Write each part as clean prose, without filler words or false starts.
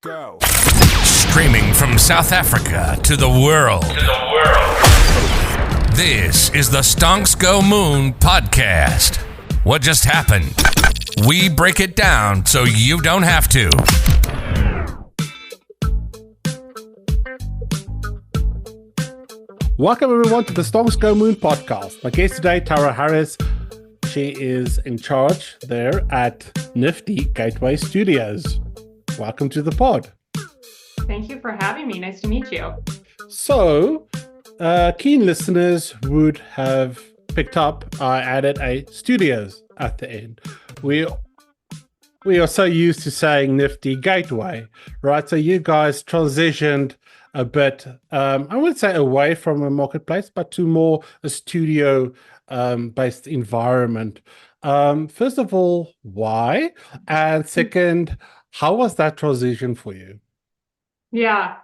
Go. Streaming from South Africa to the world. This is the Stonks Go Moon podcast. What just happened? We break it down so you don't have to. Welcome everyone to the Stonks Go Moon podcast. My guest today, Tara Harris. She is in charge there at Nifty Gateway Studios. Welcome to the pod. Thank you for having me. Nice to meet you. So, keen listeners would have picked up, I added a studios at the end. We are so used to saying Nifty Gateway, right? So you guys transitioned a bit, I wouldn't say away from a marketplace, but to more a studio based environment. First of all, why? And second, how was that transition for you? Yeah,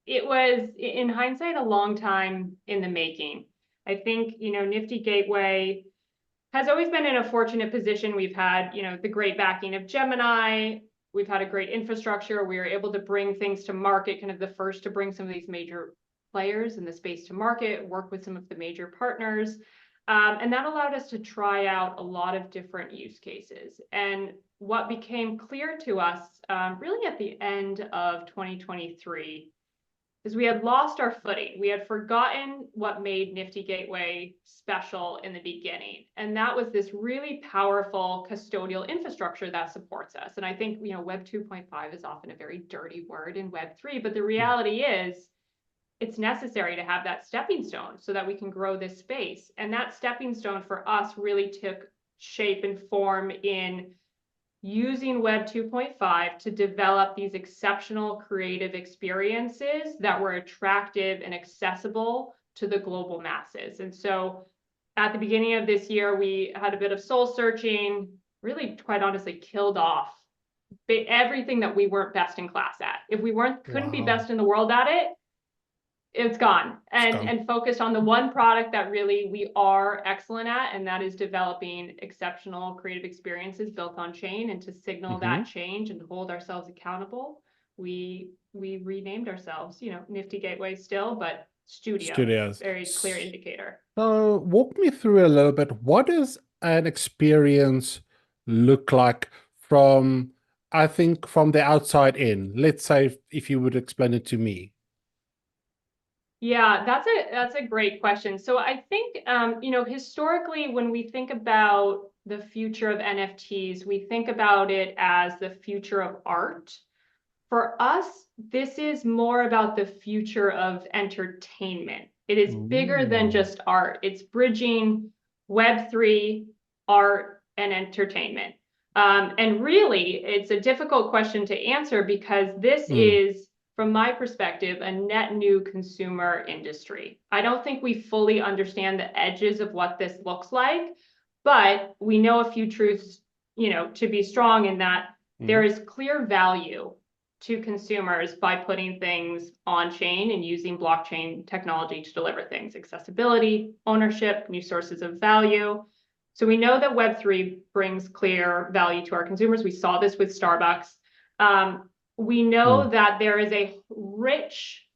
it was, in hindsight, a long time in the making. I think, Nifty Gateway has always been in a fortunate position. We've had, the great backing of Gemini. We've had a great infrastructure. We were able to bring things to market, kind of the first to bring some of these major players in the space to market, work with some of the major partners. And that allowed us to try out a lot of different use cases. And what became clear to us really at the end of 2023 is we had lost our footing. We had forgotten what made Nifty Gateway special in the beginning. And that was this really powerful custodial infrastructure that supports us. And I think, Web 2.5 is often a very dirty word in Web 3, but the reality is it's necessary to have that stepping stone so that we can grow this space. And that stepping stone for us really took shape and form in using Web 2.5 to develop these exceptional creative experiences that were attractive and accessible to the global masses. And so at the beginning of this year, we had a bit of soul searching, really, quite honestly, killed off everything that we weren't best in class at. If we couldn't be best in the world at it, it's gone. And focused on the one product that really we are excellent at, and that is developing exceptional creative experiences built on chain. And to signal that change and hold ourselves accountable, we renamed ourselves, Nifty Gateway still, but Studios. Very clear indicator. So walk me through a little bit. What does an experience look like from the outside in? Let's say if you would explain it to me. Yeah, that's a great question. So I think, historically, when we think about the future of NFTs, we think about it as the future of art. For us, this is more about the future of entertainment. It is bigger than just art. It's bridging Web3, art, and entertainment. And really, it's a difficult question to answer because this is, from my perspective, a net new consumer industry. I don't think we fully understand the edges of what this looks like, but we know a few truths, to be strong in that there is clear value to consumers by putting things on chain and using blockchain technology to deliver things: accessibility, ownership, new sources of value. So we know that Web3 brings clear value to our consumers. We saw this with Starbucks. We know that there is a rich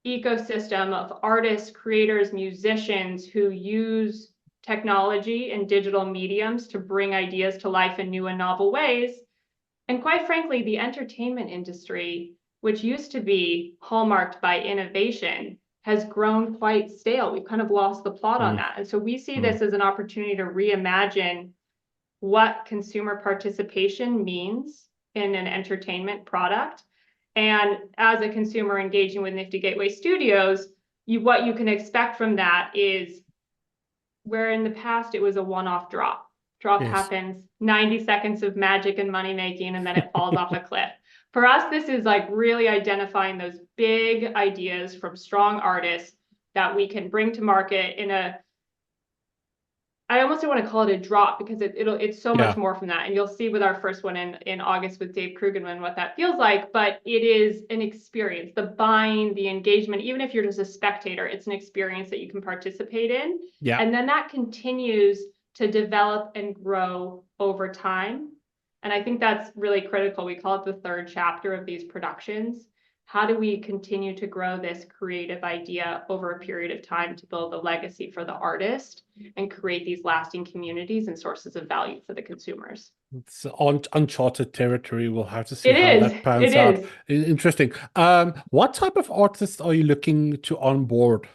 ecosystem of artists, creators, musicians who use technology and digital mediums to bring ideas to life in new and novel ways. And quite frankly, the entertainment industry, which used to be hallmarked by innovation, has grown quite stale. We've kind of lost the plot on that. And so we see this as an opportunity to reimagine what consumer participation means in an entertainment product. And as a consumer engaging with Nifty Gateway Studios, what you can expect from that is, where in the past it was a one-off drop. Happens, 90 seconds of magic and money making, and then it falls off a cliff. For us, this is like really identifying those big ideas from strong artists that we can bring to market in I almost don't want to call it a drop, because it's so much more from that. And you'll see with our first one in August with Dave Krugerman what that feels like. But it is an experience, the buying, the engagement. Even if you're just a spectator, it's an experience that you can participate in. And then that continues to develop and grow over time. And I think that's really critical. We call it the third chapter of these productions. How do we continue to grow this creative idea over a period of time to build a legacy for the artist and create these lasting communities and sources of value for the consumers? It's uncharted territory. We'll have to see It how is. that pans It out. is. Interesting. What type of artists are you looking to onboard?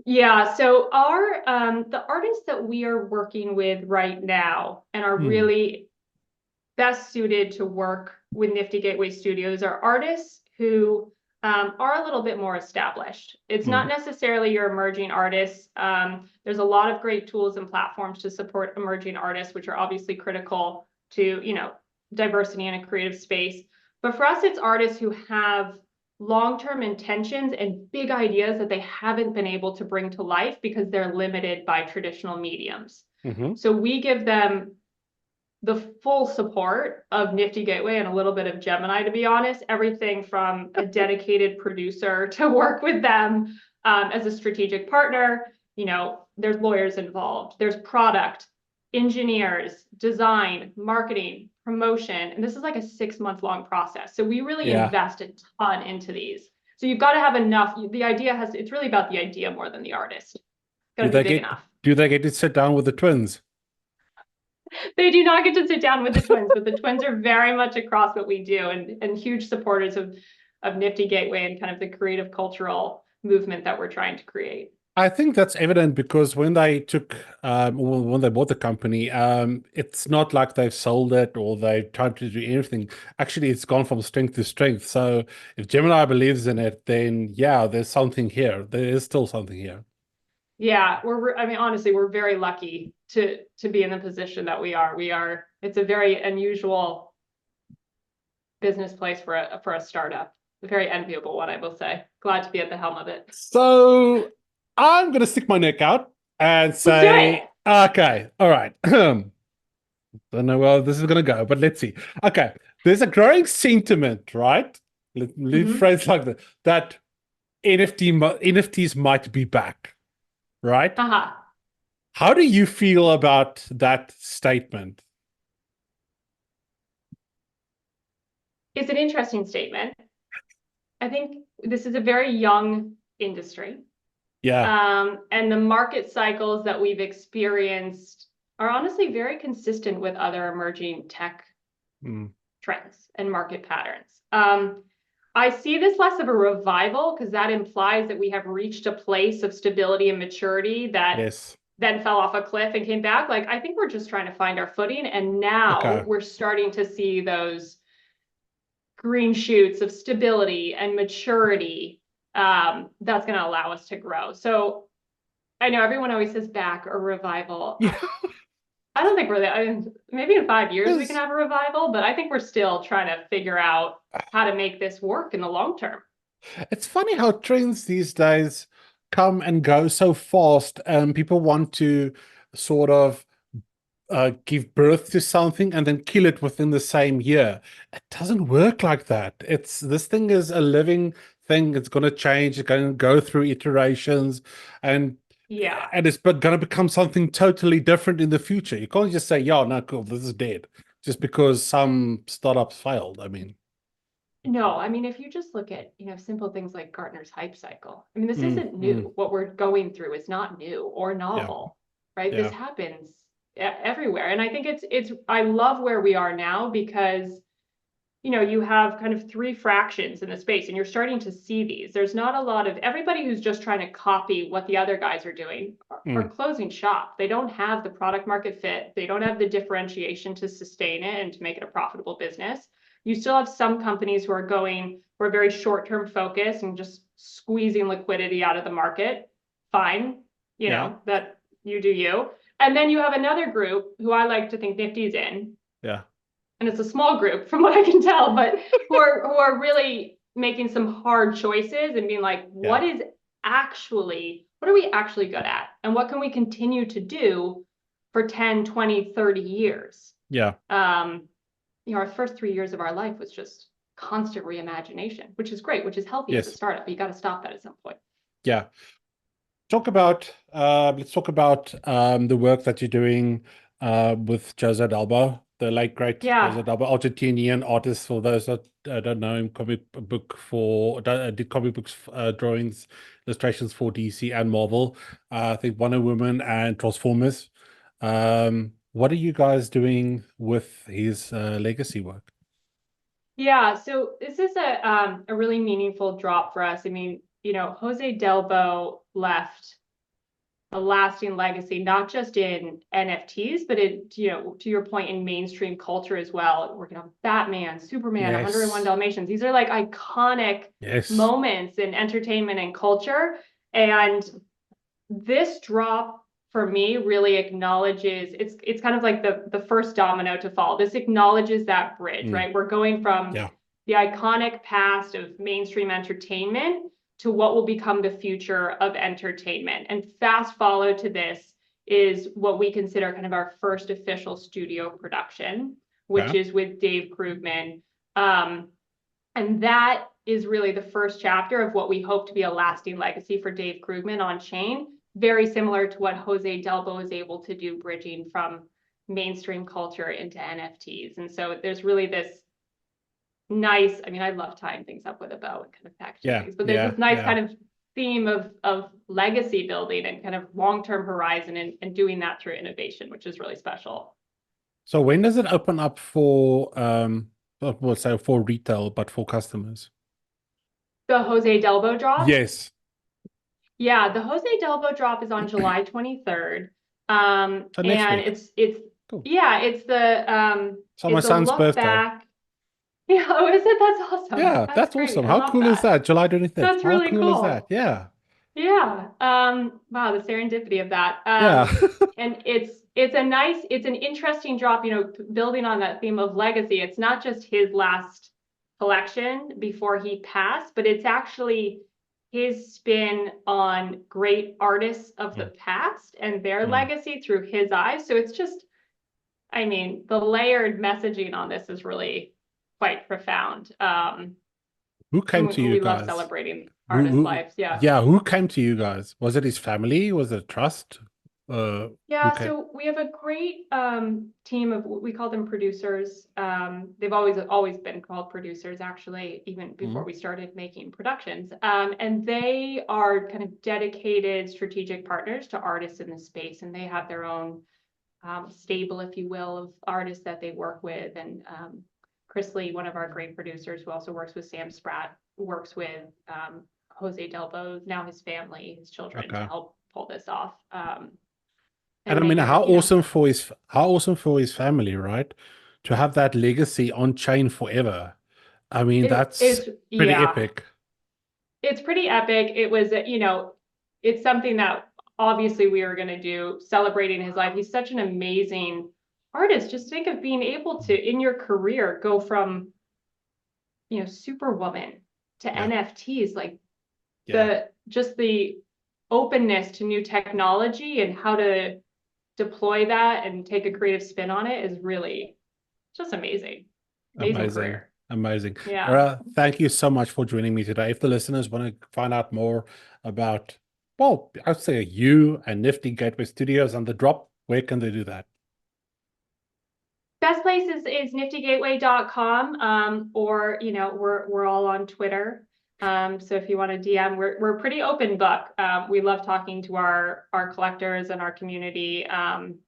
Yeah, so our the artists that we are working with right now and are really best suited to work with Nifty Gateway Studios are artists who are a little bit more established. It's not necessarily your emerging artists. There's a lot of great tools and platforms to support emerging artists, which are obviously critical to, you know, diversity in a creative space. But for us, it's artists who have long-term intentions and big ideas that they haven't been able to bring to life because they're limited by traditional mediums. So we give them the full support of Nifty Gateway and a little bit of Gemini, to be honest, everything from a dedicated producer to work with them as a strategic partner. You know, there's lawyers involved, there's product, engineers, design, marketing, promotion, and this is like a 6-month long process. So we really invest a ton into these. So you've got to have enough. The idea it's really about the idea more than the artist. Got to be big enough. Do they get to sit down with the twins? They do not get to sit down with the twins, but the twins are very much across what we do and huge supporters of Nifty Gateway and kind of the creative cultural movement that we're trying to create. I think that's evident because when they when they bought the company, it's not like they've sold it or they've tried to do anything. Actually, it's gone from strength to strength. So if Gemini believes in it, then yeah, there's something here. There is still something here. Yeah, I mean, honestly, we're very lucky to be in the position that we are. It's a very unusual business place for a startup. A very enviable one, I will say. Glad to be at the helm of it. So I'm going to stick my neck out and say, okay, all right. Don't know where this is going to go, but let's see. Okay, there's a growing sentiment, right? Let me phrase like that NFTs might be back, right? How do you feel about that statement? It's an interesting statement. I think this is a very young industry. Yeah. And the market cycles that we've experienced are honestly very consistent with other emerging tech trends and market patterns. I see this less of a revival because that implies that we have reached a place of stability and maturity that then fell off a cliff and came back. Like, I think we're just trying to find our footing. And now we're starting to see those green shoots of stability and maturity that's going to allow us to grow. So I know everyone always says back or revival. I don't think we're there. I mean, maybe in 5 years we can have a revival, but I think we're still trying to figure out how to make this work in the long term. It's funny how trends these days come and go so fast, and people want to sort of give birth to something and then kill it within the same year. It doesn't work like that. This thing is a living thing. It's going to change. It's going to go through iterations, and it's going to become something totally different in the future. You can't just say, "Yeah, no, cool, this is dead," just because some startups failed. I mean, no, I mean, if you just look at, you know, simple things like Gartner's hype cycle. I mean, this isn't new. What we're going through is not new or novel, right? This happens everywhere. And I think I love where we are now because, you know, you have kind of 3 fractions in the space and you're starting to see these. There's not a lot of everybody who's just trying to copy what the other guys are doing are closing shop. They don't have the product market fit. They don't have the differentiation to sustain it and to make it a profitable business. You still have some companies who are very short-term focused and just squeezing liquidity out of the market. Fine, you know, that you do you. And then you have another group who I like to think Nifty's in. Yeah. And it's a small group from what I can tell, but who are really making some hard choices and being like, what are we actually good at? And what can we continue to do for 10, 20, 30 years? Yeah. You know, our first 3 years of our life was just constant reimagination, which is great, which is healthy as a startup, but you got to stop that at some point. Yeah. Let's talk about the work that you're doing with Jose Delbo, the late great Jose Delbo, Argentinian artist. For those that don't know him, did comic books, drawings, illustrations for DC and Marvel. I think Wonder Woman and Transformers. What are you guys doing with his legacy work? Yeah, so this is a really meaningful drop for us. I mean, Jose Delbo left a lasting legacy, not just in NFTs, but to your point, in mainstream culture as well. Working on Batman, Superman, 101 Dalmatians. These are like iconic moments in entertainment and culture. And this drop for me really acknowledges, it's kind of like the first domino to fall. This acknowledges that bridge, right? We're going from the iconic past of mainstream entertainment to what will become the future of entertainment. And fast follow to this is what we consider kind of our first official studio production, which is with Dave Krugman. And that is really the first chapter of what we hope to be a lasting legacy for Dave Krugman on chain, very similar to what Jose Delbo is able to do, bridging from mainstream culture into NFTs. And so there's really this nice, I mean, I love tying things up with a bow and kind of packaging things, but there's this nice kind of theme of legacy building and kind of long-term horizon and doing that through innovation, which is really special. So when does it open up for, we'll say for retail, but for customers? The Jose Delbo drop? Yes. Yeah, the Jose Delbo drop is on July 23rd. And it's cool. It's the my son's birthday. Back. Yeah, oh, is it? That's awesome. Yeah, that's awesome. How cool is that? July 23rd. That's really cool. How cool is that? Yeah. Yeah. Wow, the serendipity of that. And it's an interesting drop, building on that theme of legacy. It's not just his last collection before he passed, but it's actually his spin on great artists of the past and their legacy through his eyes. So it's just, I mean, the layered messaging on this is really quite profound. Who came to you guys? We love celebrating artists' lives. Yeah. Who came to you guys? Was it his family? Was it trust? So we have a great team of, we call them producers. They've always been called producers, actually, even before we started making productions. And they are kind of dedicated strategic partners to artists in the space, and they have their own stable, if you will, of artists that they work with. And Chris Lee, one of our great producers who also works with Sam Spratt, works with Jose Delbo, now his family, his children, to help pull this off. And I mean, how awesome for his family, right? To have that legacy on chain forever. I mean, that's pretty epic. It's pretty epic. It was, it's something that obviously we are going to do, celebrating his life. He's such an amazing artist. Just think of being able to, in your career, go from, Superwoman to NFTs, like the openness to new technology and how to deploy that and take a creative spin on it is really just amazing. Amazing. Yeah. Thank you so much for joining me today. If the listeners want to find out more about, well, I'd say you and Nifty Gateway Studios and the drop, where can they do that? Best place is niftygateway.com, or we're all on Twitter. So if you want to DM, we're a pretty open book. We love talking to our collectors and our community. And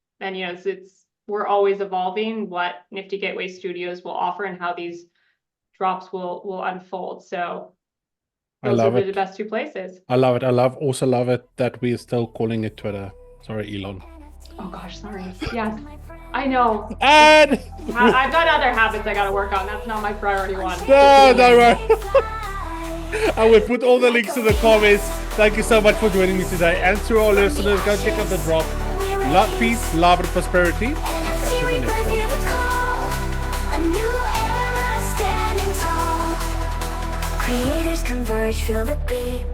we're always evolving what Nifty Gateway Studios will offer and how these drops will unfold. So those are the best two places. I love it. Also love it that we are still calling it Twitter. Sorry, Elon. Oh gosh, sorry. Yes, I know. And I've got other habits I got to work on. That's not my priority one. No, right. I will put all the links in the comments. Thank you so much for joining me today. And to all listeners, go check out the drop. Love, peace, love, and prosperity. Catch you in the next one. Creators converge, feel the beat.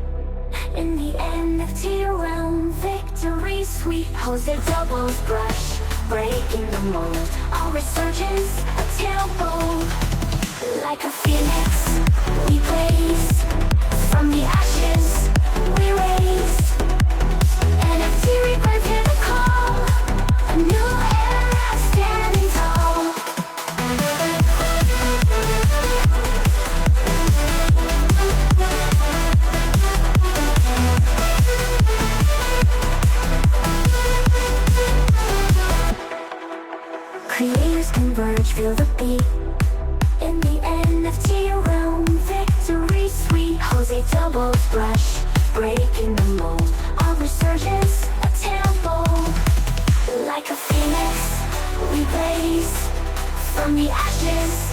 In the NFT realm, victory sweet. Jose Delbo's brush, breaking the mold. Our resurgence, a tailboat. Like a phoenix, we blaze. From the ashes, we raise. NFT rebirth, hear the call. A new era. In the NFT realm, victory sweet. Jose doubles brush, breaking the mold. Our resurgence, a temple. Like a phoenix, we blaze from the ashes.